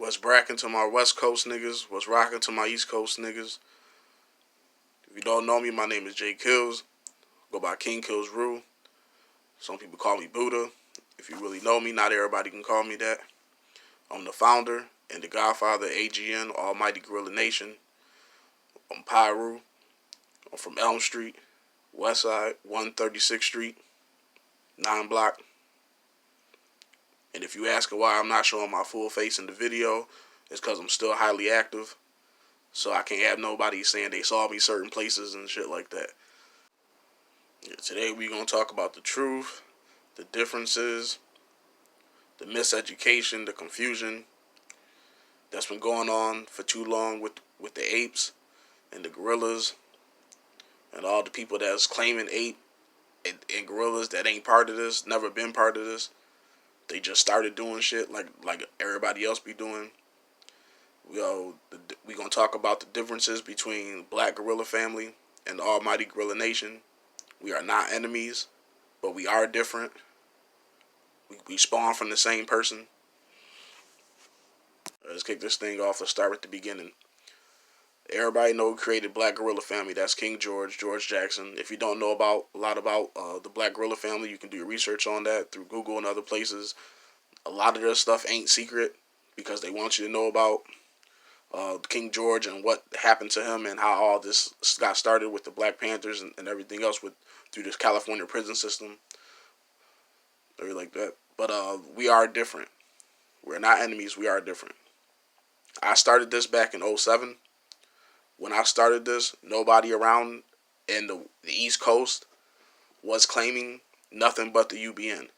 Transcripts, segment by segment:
What's bracking to my West Coast niggas? What's rocking to my East Coast niggas? If you don't know me, my name is Jae-Killz. Go by Killz Ru. Some people call me Buddha. If you really know me, not everybody can call me that. I'm the founder and the Godfather of AGN, Almighty Gorilla Nation. I'm Pyru. I'm from Elm Street, West Side, 136th Street, 9 block. And if you ask why I'm not showing my full face in the video, it's because I'm still highly active. So I can't have nobody saying they saw me certain places and shit like that. Yeah, today we're going to talk about the truth, the differences, the miseducation, the confusion that's been going on for too long with the apes and the gorillas and all the people that's claiming ape and gorillas that ain't part of this, never been part of this. They just started doing shit like everybody else be doing. We gonna talk about the differences between Black Gorilla Family and the Almighty Gorilla Nation. We are not enemies, but we are different. We spawn from the same person. Let's kick this thing off. Let's start at the beginning. Everybody know who created Black Gorilla Family. That's King George Jackson. If you don't know a lot about the Black Gorilla Family, you can do your research on that through Google and other places. A lot of their stuff ain't secret because they want you to know about King George and what happened to him and how all this got started with the Black Panthers and everything else through this California prison system. Everything like that. But we are different. We're not enemies. We are different. I started this back in 2007. When I started this, nobody around in the East Coast was claiming nothing but the UBN.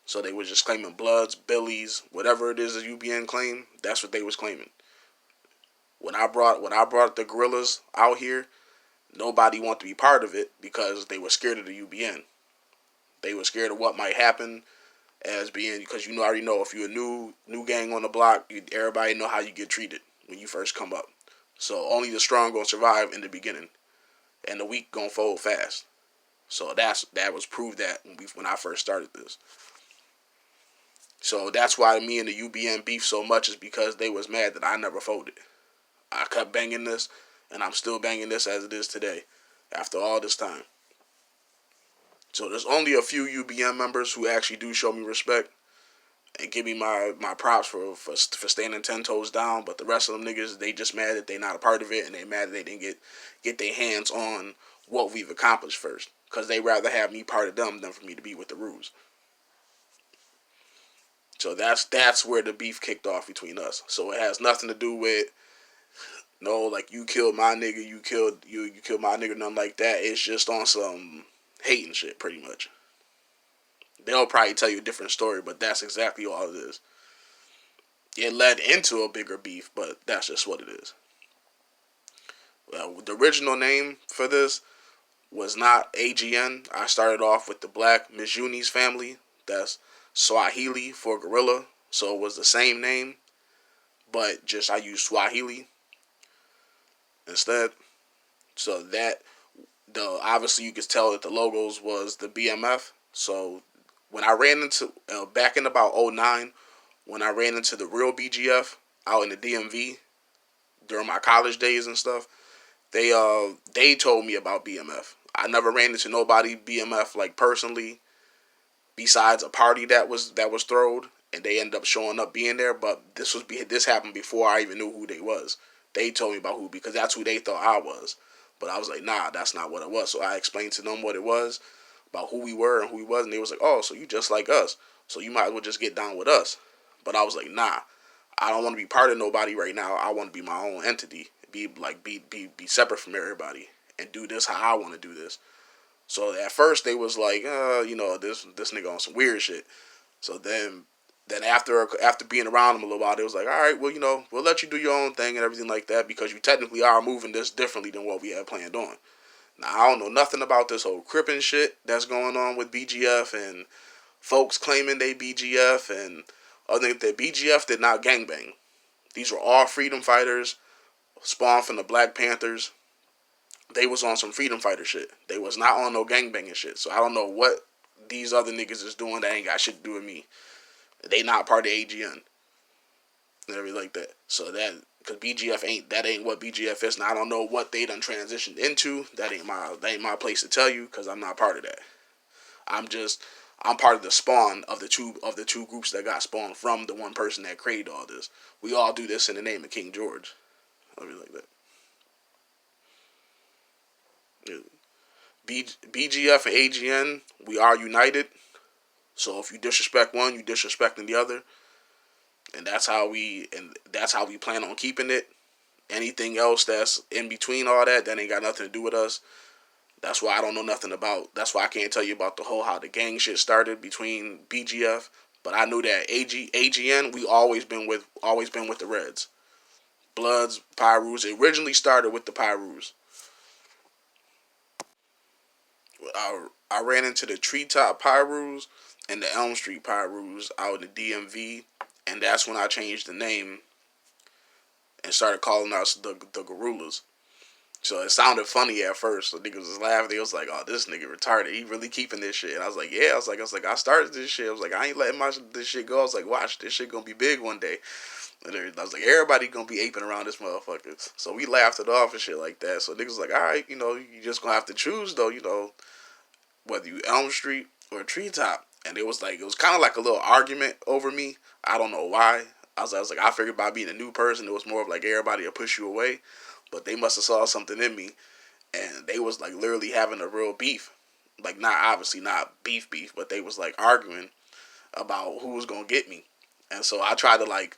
So they were just claiming Bloods, Billies, whatever it is the UBN claim, that's what they was claiming. When I brought the gorillas out here, nobody wanted to be part of it because they were scared of the UBN. They were scared of what might happen as being, because you already know if you're a new gang on the block, everybody know how you get treated when you first come up. So only the strong gonna survive in the beginning, and the weak gonna fold fast. So that was proved that when I first started this. So that's why me and the UBN beef so much, is because they was mad that I never folded. I kept banging this, and I'm still banging this as it is today, after all this time. So there's only a few UBN members who actually do show me respect and give me my props for standing 10 toes down. But the rest of them niggas, they just mad that they not a part of it, and they mad that they didn't get their hands on what we've accomplished first, because they rather have me part of them than for me to be with the Rus. So that's where the beef kicked off between us. So it has nothing to do with like you killed my nigga, you killed my nigga, nothing like that. It's just on some hating shit, pretty much. They'll probably tell you a different story, but that's exactly all it is. It led into a bigger beef, but that's just what it is. Well, the original name for this was not AGN. I started off with the Black Mijuni's family. That's Swahili for gorilla. So it was the same name, but just I used Swahili instead. So obviously you could tell that the logos was the BMF. So when I ran into, back in about 2009, when I ran into the real BGF out in the DMV during my college days and stuff, they told me about BMF. I never ran into nobody BMF like personally, besides a party that was thrown, and they ended up showing up being there. But this happened before I even knew who they was. They told me about who, because that's who they thought I was. But I was like, nah, that's not what it was. So I explained to them what it was, about who we were and who we was, and they was like, oh, so you just like us, so you might as well just get down with us. But I was like, nah, I don't want to be part of nobody right now. I want to be my own entity, be separate from everybody, and do this how I want to do this. So at first they was like, this nigga on some weird shit. So then after being around them a little while, they was like, all right, well, we'll let you do your own thing and everything like that, because you technically are moving this differently than what we had planned on. Now, I don't know nothing about this whole crippin' shit that's going on with BGF and folks claiming they BGF, and other than that, BGF did not gangbang. These were all freedom fighters, spawned from the Black Panthers. They was on some freedom fighter shit. They was not on no gangbanging shit. So I don't know what these other niggas is doing that ain't got shit to do with me. They not part of AGN. and everything like that. So that, because BGF ain't what BGF is, and I don't know what they done transitioned into. That ain't my place to tell you, because I'm not part of that. I'm part of the spawn of the two groups that got spawned from the one person that created all this. We all do this in the name of King George. Everything like that. Yeah. BGF and AGN, we are united. So if you disrespect one, you disrespecting the other, and that's how we plan on keeping it. Anything else that's in between all that, that ain't got nothing to do with us. That's why I don't know nothing about. That's why I can't tell you about the whole how the gang shit started between BGF. But I knew that AGN, we always been with the Reds. Bloods, Pyrus. It originally started with the Pyrus. I ran into the Treetop Pyrus and the Elm Street Pyrus out in the DMV, and that's when I changed the name and started calling us the Gorillas. So it sounded funny at first. So niggas was laughing. They was like, "Oh, this nigga retarded. He really keeping this shit." And I was like, "Yeah." I started this shit. I was like, "I ain't letting this shit go." I was like, "Watch, this shit gonna be big one day." And I was like, "Everybody gonna be aping around this motherfucker." So we laughed it off and shit like that. So niggas was like, "All right, you just gonna have to choose though, whether you Elm Street or Treetop." And it was kind of like a little argument over me. I don't know why. I was like, I figured by being a new person, it was more of like everybody will push you away. But they must have saw something in me, and they was like literally having a real beef. Like, not obviously not beef, but they was like arguing about who was gonna get me. And so I tried to I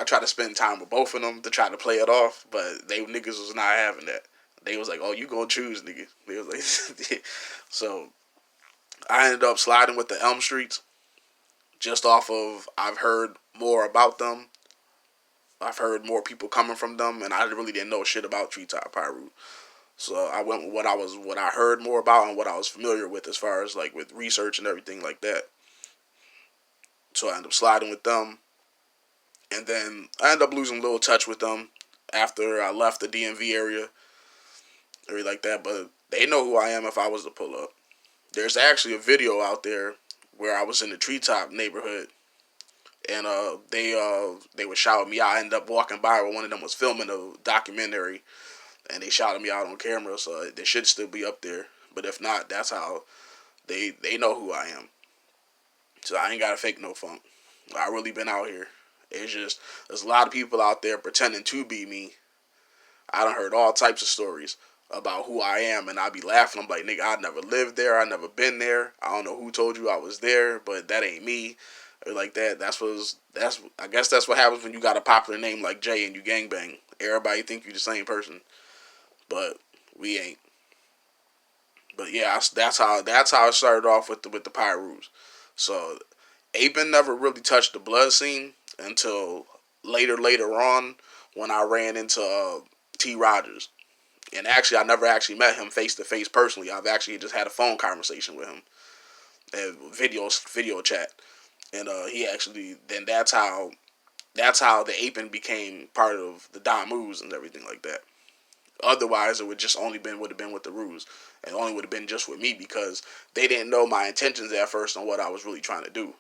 tried to spend time with both of them to try to play it off, but they niggas was not having that. They was like, "Oh, you gonna choose, nigga." They was like, so I ended up sliding with the Elm Streets just off of I've heard more about them. I've heard more people coming from them, and I really didn't know shit about Treetop Pyru. So I went with what I heard more about and what I was familiar with as far as like with research and everything like that. So I ended up sliding with them, and then I ended up losing a little touch with them after I left the DMV area, or like that. But they know who I am if I was to pull up. There's actually a video out there where I was in the Treetop neighborhood, and they were shouting me out. I ended up walking by where one of them was filming a documentary, and they shouted me out on camera, so they should still be up there. But if not, that's how they know who I am. So I ain't gotta fake no funk. I really been out here. It's just there's a lot of people out there pretending to be me. I done heard all types of stories about who I am, and I be laughing. I'm like, nigga, I never lived there. I never been there. I don't know who told you I was there, but that ain't me. Or like that. I guess that's what happens when you got a popular name like Jay and you gangbang. Everybody think you the same person, but we ain't. But yeah, that's how it started off with the Pyrus. So Aben never really touched the blood scene until later on when I ran into T. Rogers. And actually, I never actually met him face to face personally. I've actually just had a phone conversation with him, and video chat, and he actually then that's how the Apen became part of the Damus and everything like that. Otherwise, it would have been with the Ruse. It only would have been just with me because they didn't know my intentions at first on what I was really trying to do.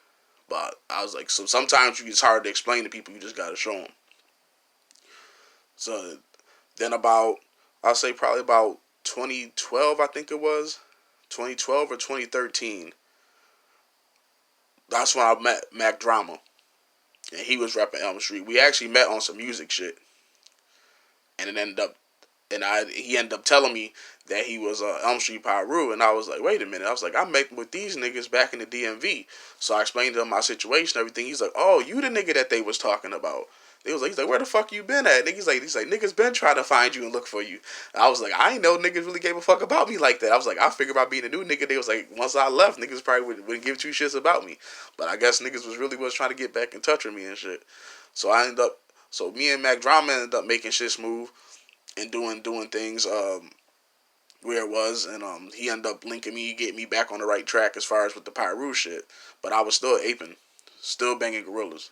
But I was like, so sometimes it's hard to explain to people. You just gotta show them. So then I'll say probably about 2012, I think it was 2012 or 2013. That's when I met Mac Drama, and he was rapping Elm Street. We actually met on some music shit, and it ended up he ended up telling me that he was Elm Street Pyru, and I was like, wait a minute. I was like, I'm making with these niggas back in the DMV. So I explained to him my situation, everything. He's like, oh, you the nigga that they was talking about. He's like, where the fuck you been at? He's like, niggas been trying to find you and look for you. And I was like, I ain't know niggas really gave a fuck about me like that. I was like, I figured about being a new nigga. They was like, once I left, niggas probably wouldn't give two shits about me. But I guess niggas was trying to get back in touch with me and shit. So me and Mac Drama ended up making shit smooth and doing things where it was, and he ended up linking me, getting me back on the right track as far as with the Pyru shit. But I was still aping, still banging gorillas,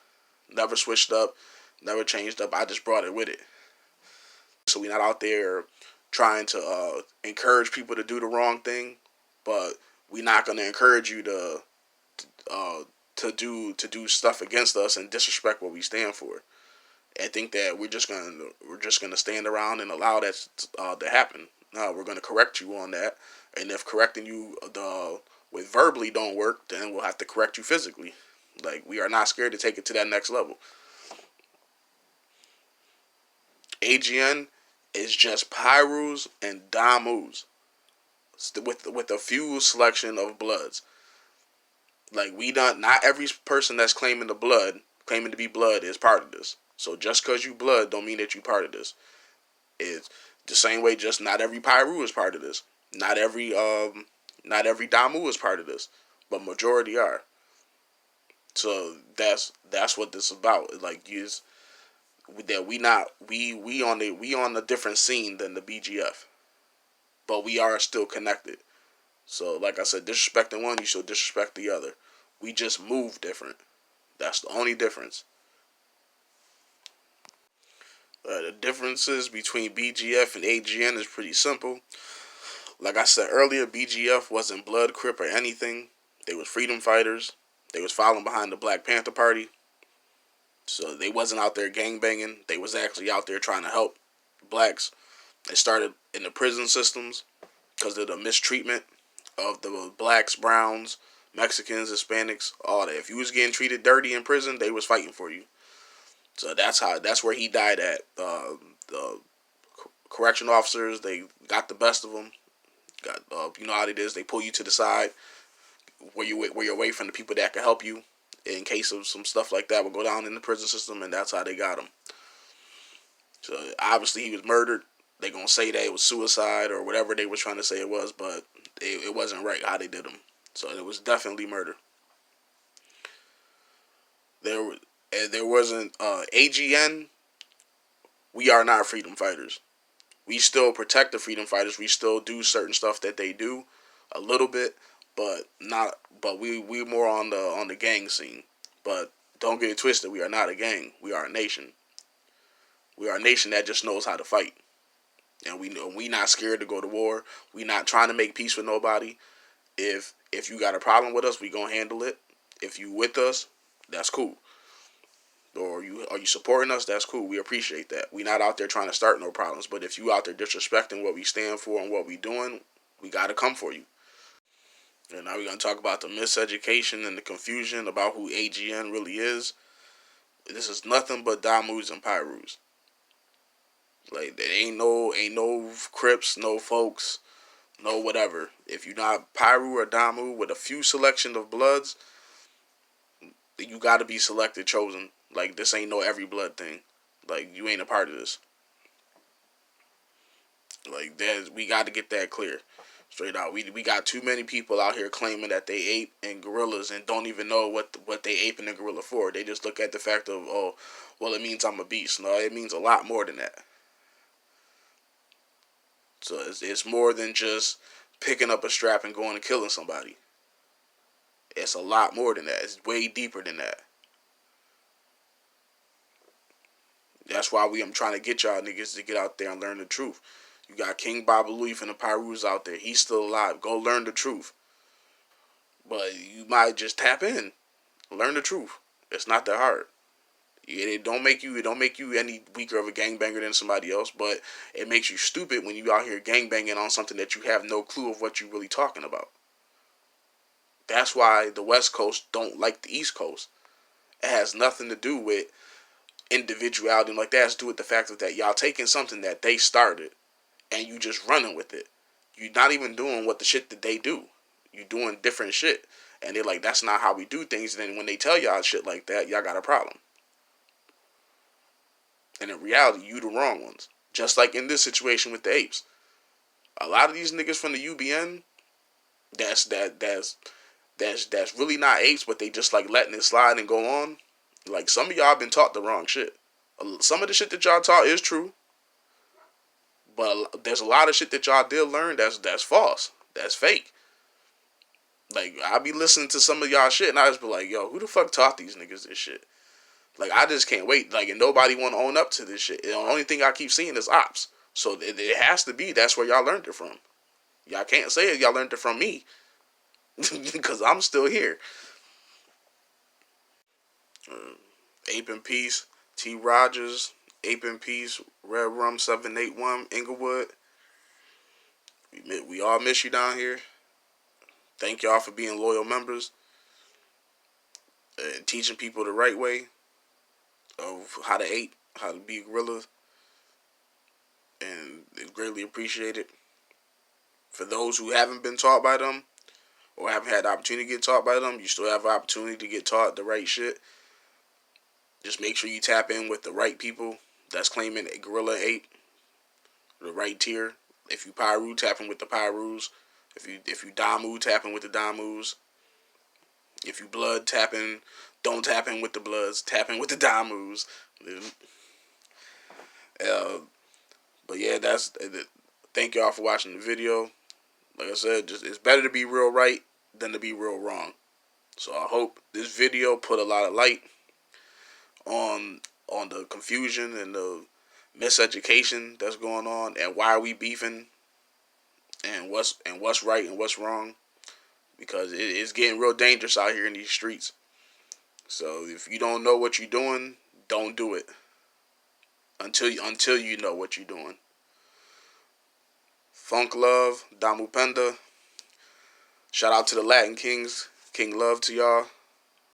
never switched up, never changed up. I just brought it with it. So we not out there trying to encourage people to do the wrong thing, but we not gonna encourage you to to do stuff against us and disrespect what we stand for. I think that we're just gonna stand around and allow that to happen. We're gonna correct you on that, and if correcting you with verbally don't work, then we'll have to correct you physically. Like, we are not scared to take it to that next level. AGN is just Pyrus and Damus with a few selection of bloods. Like, we not every person that's claiming to be blood is part of this. So just cause you blood don't mean that you part of this. It's the same way. Just not every Pyru is part of this. Not every Damu is part of this, but majority are. So that's what this is about. Like, is that we on a different scene than the BGF, but we are still connected. So, like I said, disrespecting one, you should disrespect the other. We just move different. That's the only difference. The differences between BGF and AGN is pretty simple. Like I said earlier, BGF wasn't Blood, Crip, or anything. They was freedom fighters. They was following behind the Black Panther Party. So they wasn't out there gangbanging. They was actually out there trying to help blacks. They started in the prison systems because of the mistreatment of the blacks, browns, Mexicans, Hispanics, all that. If you was getting treated dirty in prison, they was fighting for you. So that's where he died at. The correctional officers, they got the best of him. You know how it is. They pull you to the side where you're away from the people that can help you in case of some stuff like that will go down in the prison system, and that's how they got him. So obviously he was murdered. They gonna say that it was suicide or whatever they were trying to say it was, but it wasn't right how they did him. So it was definitely murder. There wasn't AGN. We are not freedom fighters. We still protect the freedom fighters. We still do certain stuff that they do, a little bit, but not. But we more on the gang scene. But don't get it twisted. We are not a gang. We are a nation. We are a nation that just knows how to fight, and we not scared to go to war. We not trying to make peace with nobody. If you got a problem with us, we gonna handle it. If you with us, that's cool. Or are you supporting us? That's cool. We appreciate that. We not out there trying to start no problems. But if you out there disrespecting what we stand for and what we doing, we gotta come for you. And now we're gonna talk about the miseducation and the confusion about who AGN really is. This is nothing but Damus and Pyrus. Like, there ain't no Crips, no folks, no whatever. If you're not Pyru or Damu with a few selection of bloods, you gotta be selected, chosen. Like, this ain't no every blood thing. Like, you ain't a part of this. Like, we got to get that clear. Straight out. We got too many people out here claiming that they ape and gorillas and don't even know what they aping a gorilla for. They just look at the fact of, oh, well, it means I'm a beast. No, it means a lot more than that. So it's more than just picking up a strap and going and killing somebody. It's a lot more than that. It's way deeper than that. That's why I'm trying to get y'all niggas to get out there and learn the truth. You got King Baba Louie from the Pyrus out there. He's still alive. Go learn the truth. But you might just tap in. Learn the truth. It's not that hard. It don't make you any weaker of a gangbanger than somebody else, but it makes you stupid when you out here gangbanging on something that you have no clue of what you're really talking about. That's why the West Coast don't like the East Coast. It has nothing to do with individuality like that. It has to do with the fact that y'all taking something that they started and you just running with it. You're not even doing what the shit that they do. You're doing different shit. And they're like, that's not how we do things. And then when they tell y'all shit like that, y'all got a problem. And in reality, you the wrong ones. Just like in this situation with the apes. A lot of these niggas from the UBN, that's really not apes, but they just like letting it slide and go on. Like, some of y'all been taught the wrong shit. Some of the shit that y'all taught is true. But there's a lot of shit that y'all did learn that's false. That's fake. Like, I be listening to some of y'all shit and I just be like, yo, who the fuck taught these niggas this shit? Like, I just can't wait. Like, and nobody want to own up to this shit. The only thing I keep seeing is ops. So it has to be that's where y'all learned it from. Y'all can't say y'all learned it from me. Because I'm still here. Ape in Peace, T. Rogers, Ape in Peace, Red Rum 781, Inglewood. We all miss you down here. Thank y'all for being loyal members and teaching people the right way of how to ape, how to be a gorilla, and it's greatly appreciated. For those who haven't been taught by them or haven't had the opportunity to get taught by them, you still have an opportunity to get taught the right shit. Just make sure you tap in with the right people that's claiming a gorilla ape, the right tier. If you Pyru, tap in with the Pyrus. If you Damu, tap in with the Damus. If you blood, tap in. Don't tap in with the bloods. Tap in with the Damus. But yeah, that's. Thank y'all for watching the video. Like I said, it's better to be real right than to be real wrong. So I hope this video put a lot of light on the confusion and the miseducation that's going on and why are we beefing and what's right and what's wrong, because it's getting real dangerous out here in these streets. So if you don't know what you're doing, don't do it until you know what you're doing. Funk love, Damu Penda. Shout out to the Latin Kings. King love to y'all.